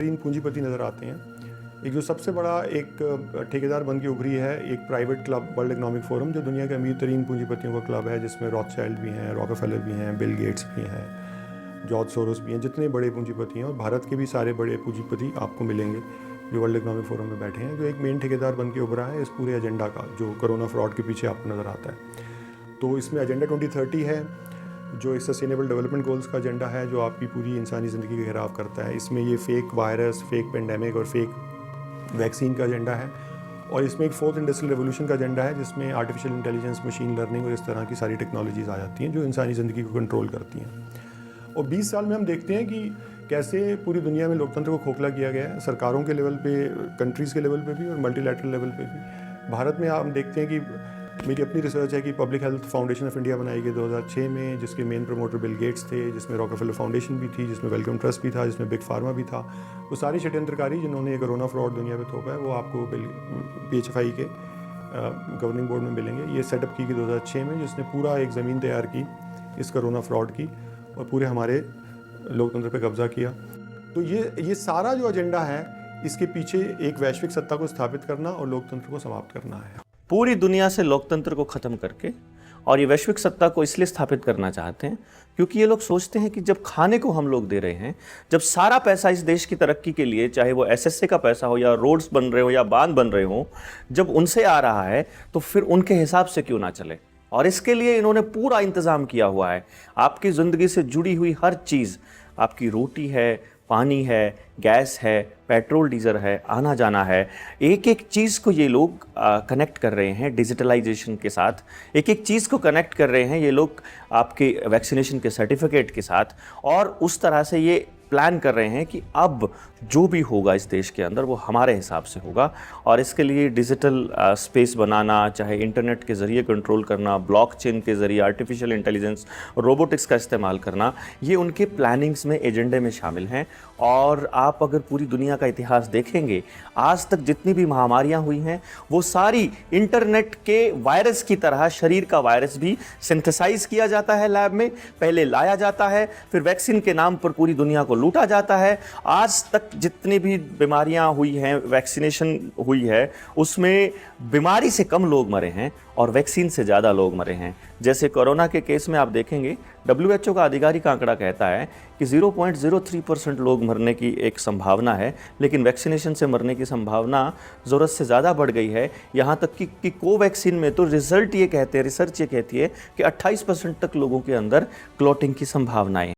तीन पूंजीपति नज़र आते हैं। एक जो सबसे बड़ा एक ठेकेदार बन के उभरी है एक private club world economic forum, जो दुनिया के अमीर तरीन पूंजीपतियों का क्लब है, जिसमें रॉथशाइल्ड भी हैं, रॉकफेलर भी हैं, बिल गेट्स भी हैं, जॉर्ज सोरोस भी हैं, जितने बड़े पूंजीपति हैं और भारत के भी सारे बड़े पूंजीपति आपको मिलेंगे जो वर्ल्ड इकोनॉमिक फोरम में बैठे हैं, जो एक मेन ठेकेदार बन के उभरा है इस पूरे एजेंडा का जो कोरोना फ्रॉड के पीछे आपको नज़र आता है। तो इसमें एजेंडा 2030 है जो एक सस्टेनेबल डेवलपमेंट गोल्स का एजेंडा है, जो आपकी पूरी इंसानी ज़िंदगी का घेराव करता है। इसमें ये फेक वायरस, फेक पेंडेमिक और फेक वैक्सीन का एजेंडा है, और इसमें एक फोर्थ इंडस्ट्रियल रेवोल्यूशन का एजेंडा है जिसमें आर्टिफिशियल इंटेलिजेंस, मशीन लर्निंग और इस तरह की सारी टेक्नोलॉजीज़ आ जाती हैं जो इंसानी ज़िंदगी को कंट्रोल करती हैं। और 20 साल में हम देखते हैं कि कैसे पूरी दुनिया में लोकतंत्र को खोखला किया गया है, सरकारों के लेवल पे, कंट्रीज़ के लेवल पे भी और मल्टीलैटरल लेवल पे भी। भारत में हम देखते हैं कि मेरी अपनी रिसर्च है कि public health foundation of India बनाई गई 2006 में, जिसके मेन प्रमोटर बिल गेट्स थे, जिसमें रॉकफेलर फाउंडेशन भी थी, जिसमें वेलकम ट्रस्ट भी था, जिसमें बिग फार्मा भी था। वो सारी षड्यंत्रकारी जिन्होंने कोरोना फ्रॉड दुनिया में थोपा है वो आपको PHFI के गवर्निंग बोर्ड में मिलेंगे। ये सेटअप की गई 2006 में, जिसने पूरा एक ज़मीन तैयार की इस कोरोना फ्रॉड की और पूरे हमारे लोकतंत्र पे कब्जा किया। तो ये सारा जो एजेंडा है, इसके पीछे एक वैश्विक सत्ता को स्थापित करना और लोकतंत्र को समाप्त करना है। पूरी दुनिया से लोकतंत्र को खत्म करके, और ये वैश्विक सत्ता को इसलिए स्थापित करना चाहते हैं क्योंकि ये लोग सोचते हैं कि जब खाने को हम लोग दे रहे हैं, जब सारा पैसा इस देश की तरक्की के लिए, चाहे वो SSA का पैसा हो या रोड्स बन रहे हो या बांध बन रहे हो, जब उनसे आ रहा है तो फिर उनके हिसाब से क्यों ना चले। और इसके लिए इन्होंने पूरा इंतज़ाम किया हुआ है। आपकी ज़िंदगी से जुड़ी हुई हर चीज़, आपकी रोटी है, पानी है, गैस है, पेट्रोल डीजल है, आना जाना है, एक एक चीज़ को ये लोग कनेक्ट कर रहे हैं डिजिटलाइजेशन के साथ। एक एक चीज़ को कनेक्ट कर रहे हैं ये लोग आपके वैक्सीनेशन के सर्टिफिकेट के साथ, और उस तरह से ये प्लान कर रहे हैं कि अब जो भी होगा इस देश के अंदर वो हमारे हिसाब से होगा। और इसके लिए डिजिटल स्पेस बनाना, चाहे इंटरनेट के ज़रिए कंट्रोल करना, ब्लॉकचेन के ज़रिए आर्टिफिशियल इंटेलिजेंस, रोबोटिक्स का इस्तेमाल करना, ये उनके प्लानिंग्स में, एजेंडे में शामिल हैं। और आप अगर पूरी दुनिया का इतिहास देखेंगे, आज तक जितनी भी महामारियां हुई हैं वो सारी इंटरनेट के वायरस की तरह, शरीर का वायरस भी सिंथेसाइज किया जाता है लैब में, पहले लाया जाता है, फिर वैक्सीन के नाम पर पूरी दुनिया को लूटा जाता है। आज तक जितनी भी बीमारियां हुई हैं, वैक्सीनेशन हुई है, उसमें बीमारी से कम लोग मरे हैं और वैक्सीन से ज़्यादा लोग मरे हैं। जैसे कोरोना के केस में आप देखेंगे, WHO का आधिकारिक आंकड़ा कहता है कि 0.03% लोग मरने की एक संभावना है, लेकिन वैक्सीनेशन से मरने की संभावना ज़रूरत से ज़्यादा बढ़ गई है। यहाँ तक कि कोवैक्सीन में तो रिसर्च ये कहती है कि 28% तक लोगों के अंदर क्लॉटिंग की संभावनाएं